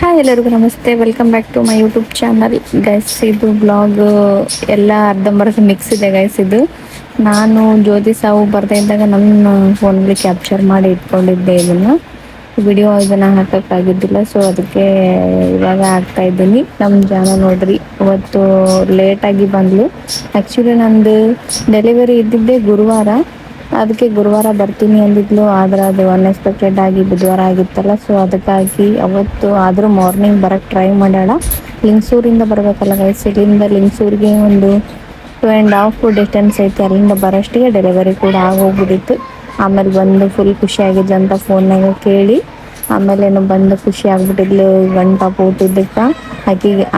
Hi ಎಲ್ಲರಿಗೂ ನಮಸ್ತೆ, welcome back to my YouTube channel guys. ಇದು ಬ್ಲಾಗ್ ಎಲ್ಲ ಅರ್ಧಂಬರ್ಧ ಮಿಕ್ಸ್ ಇದೆ ಗೈಸ್. ಇದು ನಾನು ಜ್ಯೋತಿ ಸಾವು ಬರ್ತಾ ಇದ್ದಾಗ ನನ್ನ ಫೋನಲ್ಲಿ ಕ್ಯಾಪ್ಚರ್ ಮಾಡಿ ಇಟ್ಕೊಂಡಿದ್ದೆ. ಇದನ್ನು ಹಾಕೋಕ್ಕಾಗಿದ್ದಿಲ್ಲ, ಸೊ ಅದಕ್ಕೆ ಇವಾಗ ಹಾಕ್ತಾ ಇದ್ದೀನಿ. ನಮ್ಮ ಜನ ನೋಡ್ರಿ, ಇವತ್ತು ಲೇಟಾಗಿ ಬಂದ್ಲು. ಆ್ಯಕ್ಚುಲಿ ನಂದು ಡೆಲಿವರಿ ಇದ್ದಿದ್ದೆ ಗುರುವಾರ, ಅದಕ್ಕೆ ಗುರುವಾರ ಬರ್ತೀನಿ ಅಂದಿದ್ಲು. ಆದ್ರೆ ಅದು ಅನ್ಎಕ್ಸ್ಪೆಕ್ಟೆಡ್ ಆಗಿ ಬುಧವಾರ ಆಗಿತ್ತಲ್ಲ, ಸೊ ಅದಕ್ಕಾಗಿ ಅವತ್ತು ಆದರೂ ಮಾರ್ನಿಂಗ್ ಬರೋಕ್ಕೆ ಟ್ರೈ ಮಾಡ್ಯಾಳ. ಲಿಂಗಸೂರಿಂದ ಬರಬೇಕಲ್ಲ ಗೈಸ್, ಇಲ್ಲಿಂದ ಲಿಂಗಸೂರಿಗೆ ಒಂದು 2.5 ಡಿಸ್ಟೆನ್ಸ್ ಐತೆ. ಅಲ್ಲಿಂದ ಬರೋಷ್ಟಿಗೆ ಡೆಲಿವರಿ ಕೂಡ ಆಗೋಗ್ಬಿಟ್ಟಿತ್ತು. ಆಮೇಲೆ ಬಂದು ಫುಲ್ ಖುಷಿಯಾಗಿದ್ದೆ ಅಂತ ಫೋನ್ನಾಗ ಕೇಳಿ, ಆಮೇಲೇನು ಬಂದು ಖುಷಿ ಆಗ್ಬಿಟ್ಟಿದ್ಲು. ಗಂಡು ಪಾಪು ಹುಟ್ಟಿದ್ದಕ್ಕೆ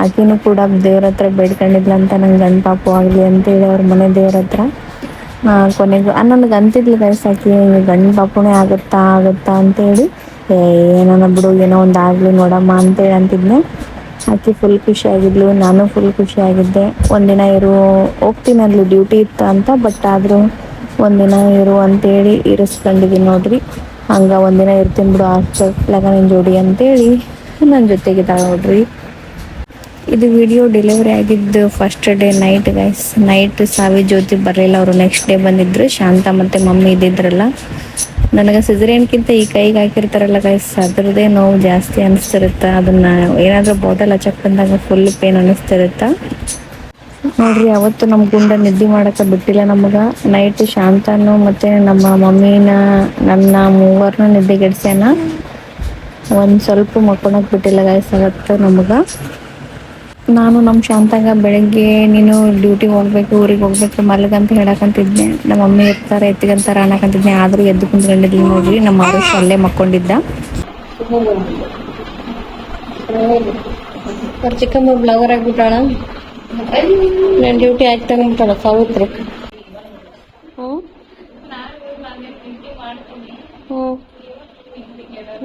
ಆಕಿನೂ ಕೂಡ ದೇವ್ರ ಹತ್ರ ಬೇಡ್ಕೊಂಡಿದ್ಲಂತ, ನಂಗೆ ಗಂಡು ಪಾಪು ಆಗಲಿ ಅಂತೇಳಿ ಅವ್ರ ಮನೆ ದೇವ್ರ ಹತ್ರ. ಕೊನೆಗೂ ನನಗೆ ಅಂತಿದ್ಲು ಗೈಸ್, ಆಕಿ ಗಂಡು ಪಾಪುನೇ ಆಗುತ್ತಾ ಅಂತೇಳಿ. ಏನೋ ಬಿಡು, ಏನೋ ಒಂದು ಆಗಲಿ ನೋಡಮ್ಮ ಅಂತೇಳಿ ಅಂತಿದ್ನೆ. ಆಕೆ ಫುಲ್ ಖುಷಿಯಾಗಿದ್ಲು, ನಾನು ಫುಲ್ ಖುಷಿಯಾಗಿದ್ದೆ. ಒಂದಿನ ಹೋಗ್ತೀನಿ ಅಂದ್ಲು, ಡ್ಯೂಟಿ ಇತ್ತು ಅಂತ. ಬಟ್ ಆದರೂ ಒಂದಿನ ಇರು ಅಂತೇಳಿ ಇರಿಸ್ಕೊಂಡಿದ್ದೀನಿ ನೋಡ್ರಿ. ಹಂಗೆ ಒಂದಿನ ಇರ್ತೀನಿ ಬಿಡು ಹಾಸ್ಪಿಟ್ಲಾಗ ನಿನ್ನ ಜೋಡಿ ಅಂತೇಳಿ ನನ್ನ ಜೊತೆಗೆ ನೋಡ್ರಿ. ಇದು ವಿಡಿಯೋ ಡೆಲಿವರಿ ಆಗಿದ್ದು first day night guys. Night ಸಾವಿ ಜ್ಯೋತಿ ಬರಲಿಲ್ಲ, ಅವರು ನೆಕ್ಸ್ಟ್ ಡೇ ಬಂದಿದ್ರು. ಶಾಂತ ಮತ್ತು ಮಮ್ಮಿ ಇದ್ದಿದ್ರಲ್ಲ. ನನಗೆ ಸಿಸರೇನ್ಗಿಂತ ಈ ಕೈಗೆ ಹಾಕಿರ್ತಾರಲ್ಲ ಗೈಸ್, ಅದರದ್ದೇ ನೋವು ಜಾಸ್ತಿ ಅನಿಸ್ತಿರುತ್ತೆ. ಅದನ್ನು ಏನಾದರೂ ಬಾಟಲ್ ಹಚ್ಚಕ್ಕಂದಾಗ ಫುಲ್ ಪೇನ್ ಅನ್ನಿಸ್ತಿರುತ್ತೆ ನೋಡ್ರಿ. ಅವತ್ತು ನಮ್ಮ ಗುಂಡ ನಿದ್ದೆ ಮಾಡೋಕ್ಕೆ ಬಿಟ್ಟಿಲ್ಲ ನಮಗೆ. ನೈಟ್ ಶಾಂತನು ಮತ್ತು ನಮ್ಮ ಮಮ್ಮಿನ ನನ್ನ ಮೂವರನ್ನ ನಿದ್ದೆಗೆಡ್ಸ್ಯಾನ. ಒಂದು ಸ್ವಲ್ಪ ಮಕ್ಕೊಳಕ್ಕೆ ಬಿಟ್ಟಿಲ್ಲ ಗೈಸ್ ಅವತ್ತು ನಮಗೆ. ನಾನು ನಮ್ಮ ಶಾಂತಾಗ ಬೆಳಗ್ಗೆ ನೀನು ಡ್ಯೂಟಿಗೆ ಹೋಗ್ಬೇಕು, ಊರಿಗೆ ಹೋಗ್ಬೇಕು, ಮಲಗಂತ ಹೇಳಕ್ಕಂತಿದ್ದೆ. ನಮ್ಮ ಮಮ್ಮಿ ಇರ್ತಾರೆ ಎತ್ತಿಗಂತಾರೆ ಅನ್ನಕಂತಿದ್ದೆ. ಆದರೂ ಎದ್ದು ಕುಂತ್ಕೊಂಡಿದ್ವಿ ನೋಡ್ರಿ. ನಮ್ಮ ಆರುಷ್ ಅಲ್ಲೇ ಮಕ್ಕೊಂಡಿದ್ದ. ಚಿಕ್ಕಮ್ಮ ಬ್ಲವರ್ ಆಗಿಬಿಟ್ಟಾಳ. ನನ್ನ ಡ್ಯೂಟಿ ಆಯ್ತು ತಗೊಂಡ್ಬಿಟ್ಟಾಳ ಸಾವಿತ್ರಿ.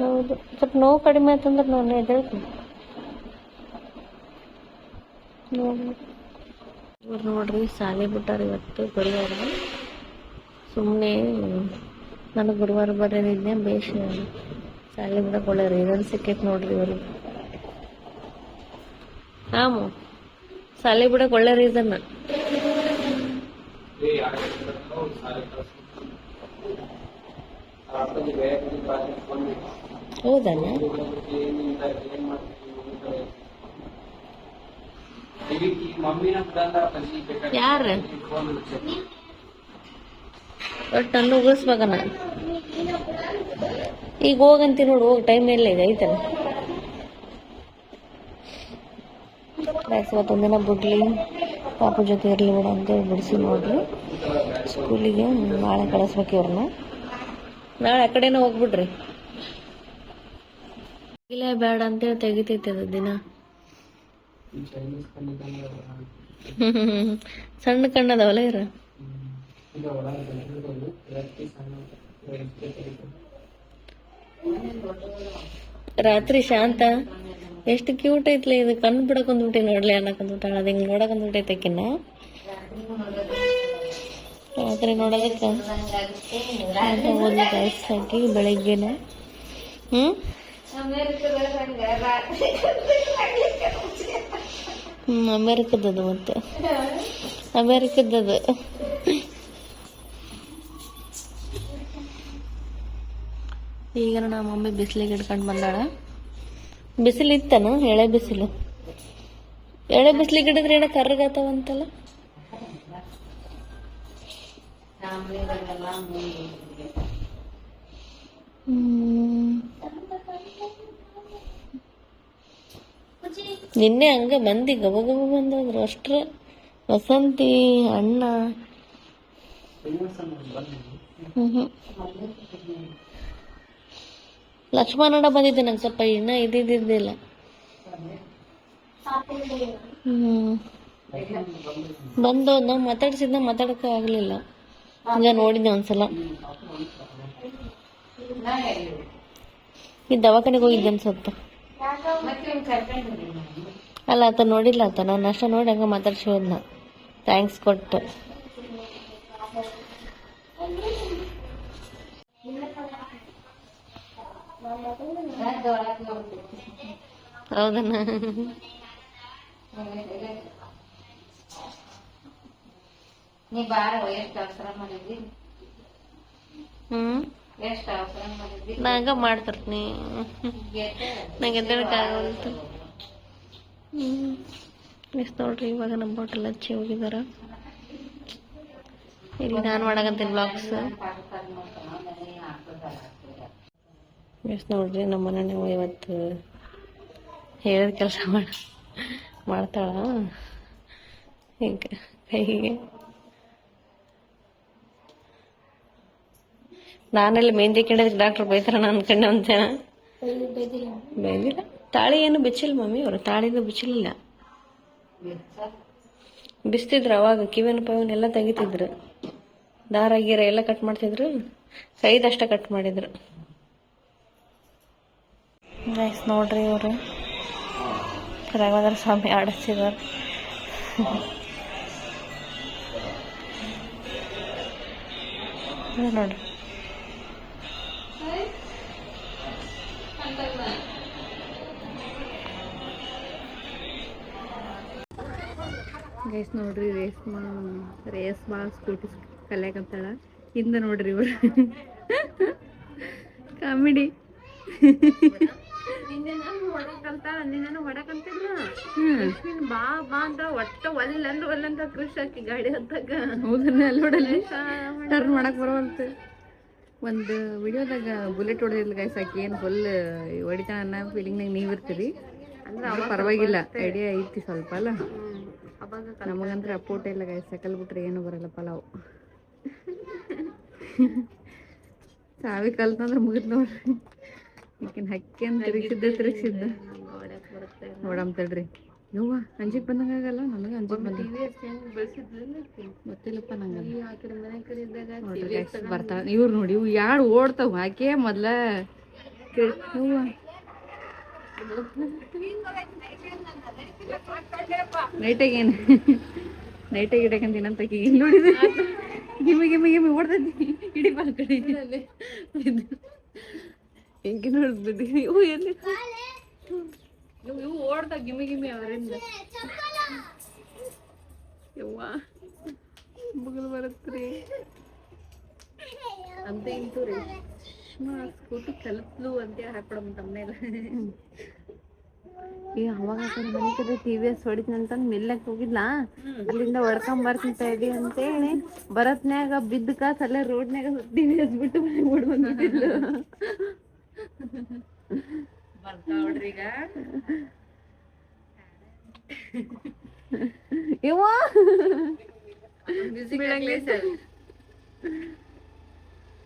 ಹೌದು, ಸ್ವಲ್ಪ ನೋವು ಕಡಿಮೆ ಆಯ್ತಂದ್ರೆ ನಾನು ಎದ್ದೇಳ್ತೀನಿ ನೋಡ್ರಿ. ಶಾಲೆ ಬಿಟ್ಟಾರ ಇವತ್ತು ಗುರುವಾರ. ಸುಮ್ಮನೆ ನನಗೆ ಗುರುವಾರ ಬರೋದಿದ್ದೆ ಬೇಷ ಶಾಲೆ ಬಿಡಕ್ಕೆ ಒಳ್ಳೆ ರೀಸನ್ ಸಿಕ್ಕೈತೆ ನೋಡ್ರಿ ಇವರು. ಹಾಮು ಶಾಲೆ ಬಿಡಕ್ಕೆ ಒಳ್ಳೆ ರೀಸನ್. ಹೌದಣ್ಣ, ಯಾರ ಒಟ್ಟು ನನ್ನ ಉಗಿಸ್ಬೇಕಣ್ಣ. ಈಗ ಹೋಗಂತಿ ನೋಡು, ಹೋಗಿ ಟೈಮ್ ಎಲ್ಲ ಈಗ ಐತಲ್ಲ. ಇವತ್ತೊಂದಿನ ಬಿಡ್ಲಿ, ಪಾಪ ಜೊತೆ ಇರಲಿ ಬಿಡ ಅಂತೇಳಿ ಬಿಡಿಸಿ ನೋಡ್ರಿ. ಸ್ಕೂಲಿಗೆ ನಾಳೆ ಕಳಿಸ್ಬೇಕು ಇವ್ರನ್ನ. ನಾಳೆ ಆ ಕಡೆನೇ ಹೋಗ್ಬಿಡ್ರಿ. ಇಲ್ಲ ಬೇಡ ಅಂತೇಳಿ ತೆಗಿತೈತೆ ಅದು ದಿನ. ಸಣ್ಣ ಕಣ್ಣದವಲ್ಲ ಇರ. ರಾತ್ರಿ ಶಾಂತ ಎಷ್ಟು ಕ್ಯೂಟ್ ಐತ್ಲಿ ಇದು. ಕಣ್ಣು ಬಿಡಕೊಂಡ್ಬಿಟ್ಟಿ ನೋಡ್ಲಿ ಅನ್ನಕಂದ್ಬಿಟ್ಟಾಳ. ಅದು ಹಿಂಗೆ ನೋಡಕಂದ್ಬಿಟ್ಟೈತಕಿನ್ನ. ರಾತ್ರಿ ನೋಡೋದಕ್ಕೆ ಓದ್ಲಿಕ್ಕೆ ಹಾಕಿ ಬೆಳಗ್ಗೆನ ಅಮೇರಿಕದ್ದು. ಮತ್ತೆ ಅಮೇರಿಕದ್ದು ಈಗ ನಮ್ಮ ಮಮ್ಮಿ ಬಿಸಿಲಿಗೆ ಹಿಡ್ಕೊಂಡು ಬಂದಾಳ. ಬಿಸಿಲು ಇತ್ತನ, ಎಳೆ ಬಿಸಿಲು. ಎಳೆ ಬಿಸಿಲಿಗೆ ಹಿಡಿದ್ರೆ ಏನ ಕರ್ರಗಾತಾವಂತಲ್ಲ. ನಿನ್ನೆ ಹಂಗ ಮಂದಿ ಗಬಗಬ ಬಂದ್ರು ಅಷ್ಟ್ರ. ವಸಂತಿ ಅಣ್ಣ ಲಕ್ಷ್ಮಣಣ್ಣ ಬಂದಿದ್ದೆ. ನಂಗೆ ಸ್ವಲ್ಪ ಇನ್ನ ಇದ್ದಿದ್ದಿಲ್ಲ. ಬಂದು ನಾವು ಮಾತಾಡ್ಸಿದ್ನ ಮಾತಾಡಕ್ಕೆ ಆಗ್ಲಿಲ್ಲ. ಈಗ ನೋಡಿದ್ದೆ ಒಂದ್ಸಲ. ಈ ದವಾಖಾನೆಗೆ ಹೋಗಿದ್ದೆ ಅನ್ಸತ್ತ. ಅಲ್ಲ ಆತ ನೋಡಿಲ್ಲ. ಆತ ನಾನು ಅಷ್ಟ ನೋಡಿ ಹಂಗ ಮಾತಾಡ್ಸಿ ಹೋದ್ನ. ಥ್ಯಾಂಕ್ಸ್ ಕೊಟ್ಟು. ಹೌದನ್ನ ನೀ ಬಾರ ಎಷ್ಟು ಅವಸರ ಮಾಡಿದ್ದಿ ಎಷ್ಟು ಅವಸರ ಮಾಡಿದ್ದಿ ನಂಗ ಮಾಡ್ತಿರ್ತೀನಿ ನಂಗೆ ಎದ್ದೇಳಕ್ಕಾಗಲ್ತು ಎಷ್ಟು ನೋಡ್ರಿ ಇವಾಗ ನಮ್ಮ ಬಾಟಲ್ ಹಚ್ಚಿ ಹೋಗಿದಾರ ಇಲ್ಲಿ ನಾನು ಮಾಡಕಂತೀನಿ ಬ್ಲಾಗ್ಸ್ ಎಷ್ಟು ನೋಡ್ರಿ ನಮ್ಮ ಮನೆ ನೀವು ಇವತ್ತು ಹೇಳಿದ ಕೆಲಸ ಮಾಡ್ತಾಳ ಹಿಂಗೆ ಕೈಗೆ ನಾನಲ್ಲಿ ಮೆಹಂದಿ ಕಿಂಡದಕ್ಕೆ ಡಾಕ್ಟ್ರ್ ಬೈತಾರ ನಾನು ಅನ್ಕೊಂಡೆ ಅಂತೇನ ಬೈದಿಲ್ಲ ತಾಳಿ ಏನು ಬಿಚ್ಚಿಲ್ಲ ಮಮ್ಮಿ ಅವರು ತಾಳಿನೂ ಬಿಚ್ಚಲಿಲ್ಲ ಬಿಸ್ತಿದ್ರು ಅವಾಗ ಕಿವಿನ ಪವಿನ ಎಲ್ಲ ತೆಗಿತಿದ್ರು ದಾರ ಗೀರ ಎಲ್ಲ ಕಟ್ ಮಾಡ್ತಿದ್ರು ಕೈದಷ್ಟ ಕಟ್ ಮಾಡಿದ್ರು ಗೈಸ್ ನೋಡ್ರಿ ಇವರು ರಾಘವೇಂದ್ರ ಸ್ವಾಮಿ ಆಡಿಸಿದಾರೆ ನೋಡ್ರಿ ಗೈಸ್ ನೋಡ್ರಿ ರೇಸ್ ಭಾಳ ಸ್ಕೂಟಿ ಕಲಿಯಾಕತ್ತಾಳ ಹಿಂದೆ ನೋಡ್ರಿ ಇವ್ರು ಕಾಮಿಡಿ ಬಾ ಬಾ ಅಂತ ಒಟ್ಟ ಒಲ್ಲಂತ ಕೃಷಿ ಹಾಕಿ ಗಾಡಿ ಹತ್ತಾಗ ಹೌದನ್ನ ಅಲ್ಲಿ ನೋಡಲ್ಲಿ ಟರ್ನ್ ಮಾಡಕ್ ಬರೋವಂತ ಒಂದು ವಿಡಿಯೋದಾಗ ಬುಲೆಟ್ ಹೊಡೆದಿಲ್ಲ ಗೈಸ್ ಆಕಿ ಏನು ಫುಲ್ ಹೊಡಿತಾನ ಅನ್ನೋ ಫೀಲಿಂಗ್ನಾಗ ನೀವು ಇರ್ತೀರಿ ಅಂದ್ರೆ ಅವಾಗ ಪರವಾಗಿಲ್ಲ ಐಡಿಯಾ ಐತಿ ಸ್ವಲ್ಪ ಅಲ್ಲ ನಮಗಂದ್ರೆ ಅಪ್ಪೋಟ ಇಲ್ಲ ಗೈಸ್ ಸೈಕಲ್ ಬಿಟ್ರೆ ಏನು ಬರಲ್ಲ ಪಲಾವ್ ಸಾವಿ ಕಲ್ತಂದ್ರೆ ಮುಗಿದ್ ನೋಡ್ರಿ ಈಗಿನ ಹಕ್ಕಿ ಅಂತ ತಿರುಗಿಸಿದ್ದ ನೋಡಮ್ ತಡ್ರಿ ಯವ್ವ ಅಂಜಿಕ್ ಬಂದಂಗಾಗಲ್ಲ ನನಗೆ ಅಂಜಿಕ್ ಬಂದ ಗೊತ್ತಿಲ್ಲಪ್ಪ ನಂಗೆ ಬರ್ತಾಳ ಇವ್ರು ನೋಡಿ ಇವು ಯಾರು ಓಡ್ತಾವ ಆಕೆ ಮೊದ್ಲ ಯವ್ವ ನೈಟಾಗೇನು ನೈಟಾಗಿ ಇಡಕಂತೀನಿ ಅಂತ ಇಲ್ಲಿ ನೋಡಿದ ಗಿಮ್ಮಿ ಓಡ್ತೈತಿ ಇಡಿ ಬಾ ಕಡೆ ಹೆಂಗೆ ನೋಡ್ಬಿದ್ದಿ ಇವು ಎಲ್ಲಿ ಇವು ಓಡ್ತಾವ ಗಿಮ್ಮಿ ಅವರಿಂದ ಯವ್ವ ಮುಗಿಲು ಬರತ್ರಿ ಅಂತ ಇಂತೂ ರೇಷ್ಮಾ ಸ್ಕೂಟಿ ಕಲ್ತ್ಲು ಅಂತ ಹಾಕೊಡಮ್ ತಮ್ಮನೆಲ್ಲ ಈ ಅವಾಗ ಮನೆ ಕಡೆ TVS ಹೊಡಿತಂತಂದ್ ಮೆಲ್ಲಕ್ ಹೋಗಿದ್ಲ ಅಲ್ಲಿಂದ ಹೊಡ್ಕೊಂಬರ್ತಿಂತ ಇದಿ ಅಂತೇಳಿ ಬರತ್ನ್ಯಾಗ ಬಿದ್ದ ಕಾಸ್ ಅಲ್ಲೇ ರೋಡ್ನ್ಯಾಗ TVS ಬಿಟ್ಟು ಓಡ್ ಬಂದಿದ್ಲು ಬರ್ತಾ ನೋಡ್ರಿ ಈಗ ಯವ್ವ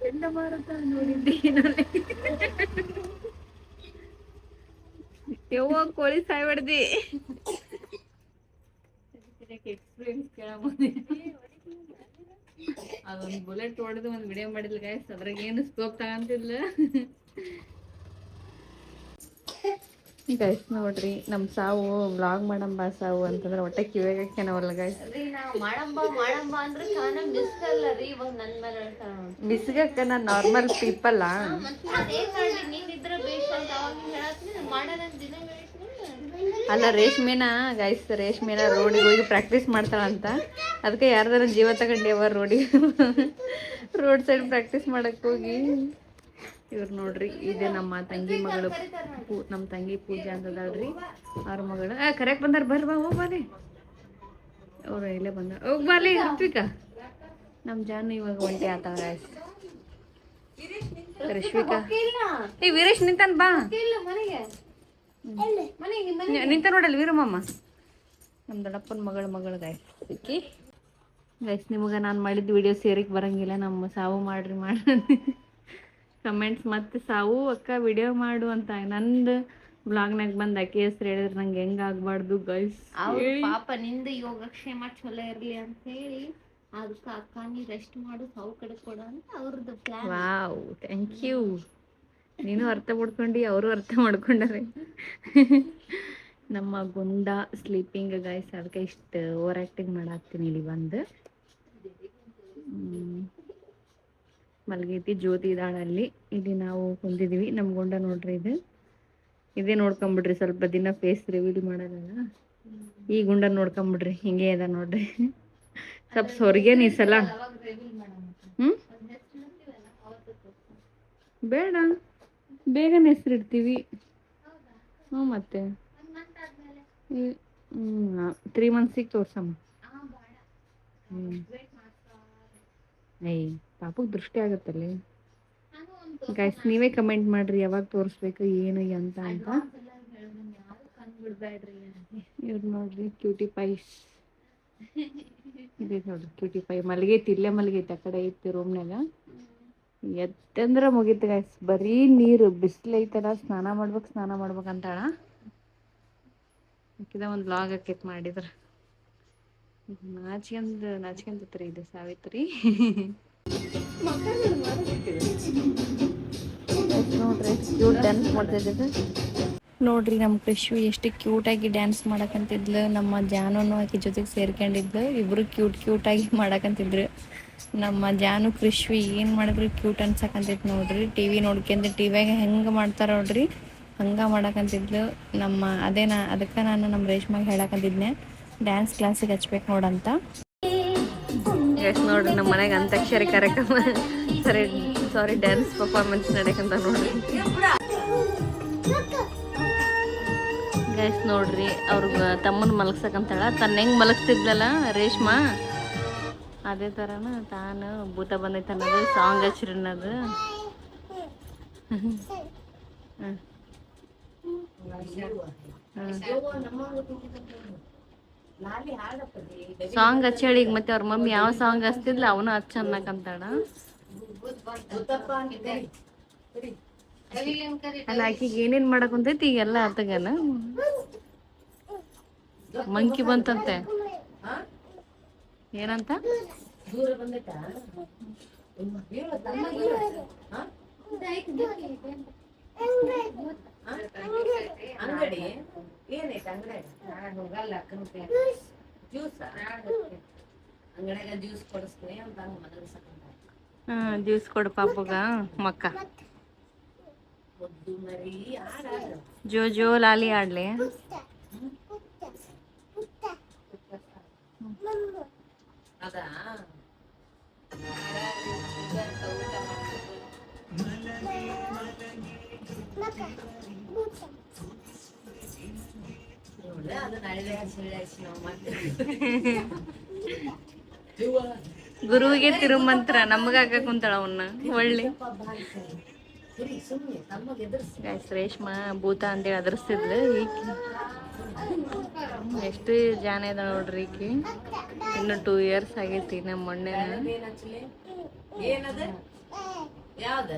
ಎಂತ ಮಾರುತ್ತ ನೋಡಿದ್ದಿ ಯವ್ವ ಕೋಳಿ ಸಾಯ್ ಹೊಡ್ದಿ ಎಕ್ಸ್ಪೀರಿಯನ್ಸ್ ಕೇಳಬಹುದು ಅದೊಂದು ಬುಲೆಟ್ ಹೊಡೆದು ಒಂದು ವಿಡಿಯೋ ಮಾಡಿದ್ಲು ಗೈಸ್ ಅದ್ರಾಗ ಏನು ಸ್ಕೋಪ್ ತಗಂತಿಲ್ಲ ಗೈಸ್ ನೋಡ್ರಿ ನಮ್ ಸಾವು ವ್ಲಾಗ್ ಮಾಡಂಬ ಸಾವು ಅಂತಂದ್ರೆ ಹೊಟ್ಟೆ ಕಿವಿಯಾಗಕ್ಕೇನವಲ್ಲ ಗೈಸ್ ಬಿಸ್ಗಕ್ಕ ನಾನ್ ನಾರ್ಮಲ್ ಪೀಪಲ್ ಅಲ್ಲ ರೇಷ್ಮೆನ ಗೈಸ್ ರೇಷ್ಮೆನ ರೋಡಿಗೆ ಹೋಗಿ ಪ್ರಾಕ್ಟೀಸ್ ಮಾಡ್ತಾಳಂತ ಅದಕ್ಕೆ ಯಾರ್ದಾರ ಜೀವ ತಗೊಂಡೇವ ರೋಡಿಗೆ ರೋಡ್ ಸೈಡ್ ಪ್ರಾಕ್ಟೀಸ್ ಮಾಡಕ್ ಹೋಗಿ ಇವ್ರು ನೋಡ್ರಿ ಇದೆ ನಮ್ಮ ತಂಗಿ ಮಗಳು ನಮ್ಮ ತಂಗಿ ಪೂಜೆ ಅಂತದಲ್ರಿ ಅವ್ರ ಮಗಳು ಕರೆಕ್ಟ್ ಬಂದಾರ ಬರ್ರಿ ಬಾ ಹೋಗ್ ಬರ್ರಿ ಅವ್ರು ಇಲ್ಲೇ ಬಂದಾರ ಹೋಗ್ ಬರ್ಲಿ ಋತ್ವಿಕಾ ನಮ್ಮ ಜಾನು ಇವಾಗ ಒಂಟಿ ಆತಾಳ ರಶ್ವಿಕಾ ಏ ವೀರೇಶ್ ನಿಂತಾನ ಬಾ ನಿಂತ ನೋಡಲ್ಲ ವೀರಮ್ಮ ನಮ್ಮ ದೊಡ್ಡಪ್ಪನ ಮಗಳು ಗೈಸ್ ನಿಮಗೆ ನಾನು ಮಾಡಿದ ವಿಡಿಯೋ ಸೇರಿಕ್ ಬರಂಗಿಲ್ಲ ನಮ್ಮ ಸಾವು ಮಾಡ್ರಿ ಕಮೆಂಟ್ಸ್ ಮತ್ತೆ ಸಾವು ಅಕ್ಕ ವಿಡಿಯೋ ಮಾಡು ಅಂತ ನಂದು ಬ್ಲಾಗ್ನಾಗ ಬಂದು ಆಕೆ ಹೆಸ್ರು ಹೇಳಿದ್ರೆ ನಂಗೆ ಹೆಂಗ ಆಗ್ಬಾರ್ದು ಗೈಸ್ ಪಾಪ ನಿಂದ ಯೋಗಕ್ಷೇಮ ಚಲೋ ಇರ್ಲಿ ಅಂತ ಹೇಳಿ ಅದಕ್ಕೆ ಅಕ್ಕ ನೀ ರೆಸ್ಟ್ ಮಾಡು ಸಾವು ಕಡೆ ಕೊಡ ಅಂತ ಅವ್ರದ್ದು ಪ್ಲಾನ್ ವಾವ್ ಥ್ಯಾಂಕ್ ಯು ನೀನು ಅರ್ಥ ಮಾಡ್ಕೊಂಡು ಅವರು ಅರ್ಥ ಮಾಡ್ಕೊಂಡಾರೆ ನಮ್ಮ ಗುಂಡ ಸ್ಲೀಪಿಂಗ್ ಗೈಸ್ ಅದಕ್ಕೆ ಇಷ್ಟು ಓವರ್ ಆ್ಯಕ್ಟಿಂಗ್ ಮಾಡಾಕ್ತೀನಿ ಇಲ್ಲಿ ಬಂದು ಮಲ್ಗೈತಿ. ಜ್ಯೋತಿ ಇದಾಳಲ್ಲಿ. ಇಲ್ಲಿ ನಾವು ಕುಂದಿದೀವಿ. ನಮ್ಮ ಗುಂಡ ನೋಡ್ರಿ ಇದು. ಇದೇ ನೋಡ್ಕೊಂಬಿಡ್ರಿ, ಸ್ವಲ್ಪ ದಿನ ಫೇಸ್ ರಿವೀಲ್ ಮಾಡೋದಲ್ಲ. ಈ ಗುಂಡ ನೋಡ್ಕೊಂಬಿಡ್ರಿ, ಹಿಂಗೆ ಅದ ನೋಡ್ರಿ. ಸ್ವಲ್ಪ ಹೊರಗೇನು ಈ ಸಲ. ಹ್ಞೂ ಬೇಡ, ಬೇಗನೆ ಹೆಸರಿಡ್ತೀವಿ. ಹ್ಞೂ ಮತ್ತೆ 3 ಮಂತ್ಸಿಗೆ ತೋರ್ಸಮ್ಮ. ಪಾಪಕ್ಕೆ ದೃಷ್ಟಿ ಆಗುತ್ತಲ್ಲಿ. ಗೈಸ್ ನೀವೇ ಕಮೆಂಟ್ ಮಾಡ್ರಿ ಯಾವಾಗ ತೋರಿಸ್ಬೇಕು ಏನು ಅಂತ ಇವ್ರು ನೋಡ್ರಿ ಕ್ಯೂಟಿ ಪೈಸ್. ಇದೆ ನೋಡ್ರಿ ಕ್ಯೂಟಿ ಪೈ ಮಲ್ಗೈತಿ, ಇಲ್ಲೇ ಮಲ್ಗೈತಿ. ಆ ಕಡೆ ಐತಿ ರೂಮ್ನಾಗ. ಎತ್ತಂದ್ರೆ ಮುಗೀತು ಗೈಸ್. ಬರೀ ನೀರು ಬಿಸಿಲು ಐತಲ್ಲ, ಸ್ನಾನ ಮಾಡ್ಬೇಕಂತಾಳ. ಆಕಿದ ಒಂದು ವ್ಲಾಗ್ ಆಕೈತಿ ಮಾಡಿದ್ರೆ. ನಾಚಿಕೆಂದತ್ರಿ ಇದು ಸಾವಿತ್ರಿ. ನೋಡ್ರಿ ಕ್ಯೂಟ್ ಡ್ಯಾನ್ಸ್ ಮಾಡ್ತಿದ್ದ. ನೋಡ್ರಿ ನಮ್ಮ ಕೃಷಿ ಎಷ್ಟು ಕ್ಯೂಟಾಗಿ ಡ್ಯಾನ್ಸ್ ಮಾಡಕಂತಿದ್ಲು. ನಮ್ಮ ಜಾನುನು ಆಕೆ ಜೊತೆಗೆ ಸೇರ್ಕೊಂಡಿದ್ಲು. ಇಬ್ರು ಕ್ಯೂಟಾಗಿ ಮಾಡಕಂತಿದ್ರು. ನಮ್ಮ ಜಾನು ಕೃಷಿ ಏನು ಮಾಡಿದ್ರು ಕ್ಯೂಟ್ ಅನ್ಸಕಂತೈತಿ ನೋಡ್ರಿ. ಟಿವಿ ನೋಡ್ಕೊಂಡ್ರೆ ಟಿವಿಯಾಗ ಹೆಂಗೆ ಮಾಡ್ತಾರ ನೋಡ್ರಿ ಹಂಗೆ ಮಾಡಕಂತಿದ್ಲು. ಅದಕ್ಕೆ ನಾನು ನಮ್ಮ ರೇಷ್ಮಾಗ ಹೇಳಕಂತಿದ್ನೆ ಡ್ಯಾನ್ಸ್ ಕ್ಲಾಸಿಗೆ ಹಚ್ಬೇಕು ನೋಡಂತ. ಎಸ್ ನೋಡ್ರಿ ನಮ್ಮ ಮನೆಗೆ ಅಂತಾಕ್ಷರಿ ಕಾರ್ಯಕ್ರಮ ಸಾರಿ ಡ್ಯಾನ್ಸ್ ಪರ್ಫಾರ್ಮೆನ್ಸ್ ನಡೆಯಕಂತ ನೋಡ್ರಿ. ಗೈಸ್ ನೋಡ್ರಿ ಅವ್ರಿಗೆ ತಮ್ಮನ ಮಲಗ್ಸಕಂತಾಳ. ತನ್ನ ಹೆಂಗೆ ಮಲಗ್ತಿದ್ಲಲ್ಲ ರೇಷ್ಮಾ, ಅದೇ ಥರನ ತಾನು ಭೂತ ಬಂದೈತೆ ಅನ್ನೋದು ಸಾಂಗ್ ಹಚ್ಚಿರಿ ಅನ್ನೋದು. ಸಾಂಗ್ ಹಚ್ಚೇಳಿ ಈಗ ಮತ್ತೆ ಅವ್ರ ಮಮ್ಮಿ ಯಾವ ಸಾಂಗ್ ಹಚ್ತಿದ್ಲ ಅವನು ಹಚ್ಚ ಅನ್ನಕಂತಾಳ. ಅಲ್ಲ ಆಕಿಗೆ ಏನೇನ್ ಮಾಡಕ್ ಕುಂತೈತಿ ಈಗೆಲ್ಲ ಆತಗನ. ಮಂಕಿ ಬಂತಂತೆ. ಏನಂತ ಅಂಗಡಿ ಏನೈತೆ ಹೋಗಲ್ಲ ಜ್ಯೂಸ್ ಅಂಗಡಿಯಾಗ ಜ್ಯೂಸ್ ಕೊಡಿಸ್ತೀನಿ ಅಂತ ಮನಗಸಕಂತ. ಜ್ಯೂಸ್ ಕೊಡು ಪಾಪುಗ ಮಕ್ಕ. ಜೋ ಜೋ ಲಾಲಿ ಆಡ್ಲಿ. ಅದಾ ಗುರುವಿಗೆ ತಿರುಮಂತ್ರ ನಮಗಾಕ ಕುಂತಾಳ ಅವನ್ನ ಒಳ್ಳೆ. ರೇಷ್ಮಾ ಭೂತ ಅಂತೇಳಿ ಅದರ್ಸ್ತಿದ್ಲು. ಈಕಿ ಎಷ್ಟು ಜಾನ ಇದ ನೋಡ್ರಿ. ಈಕಿ ಇನ್ನು 2 years ಆಗೈತಿ. ನಮ್ಮ ಮೊನ್ನೆ ಏನದ ಯಾವ್ದ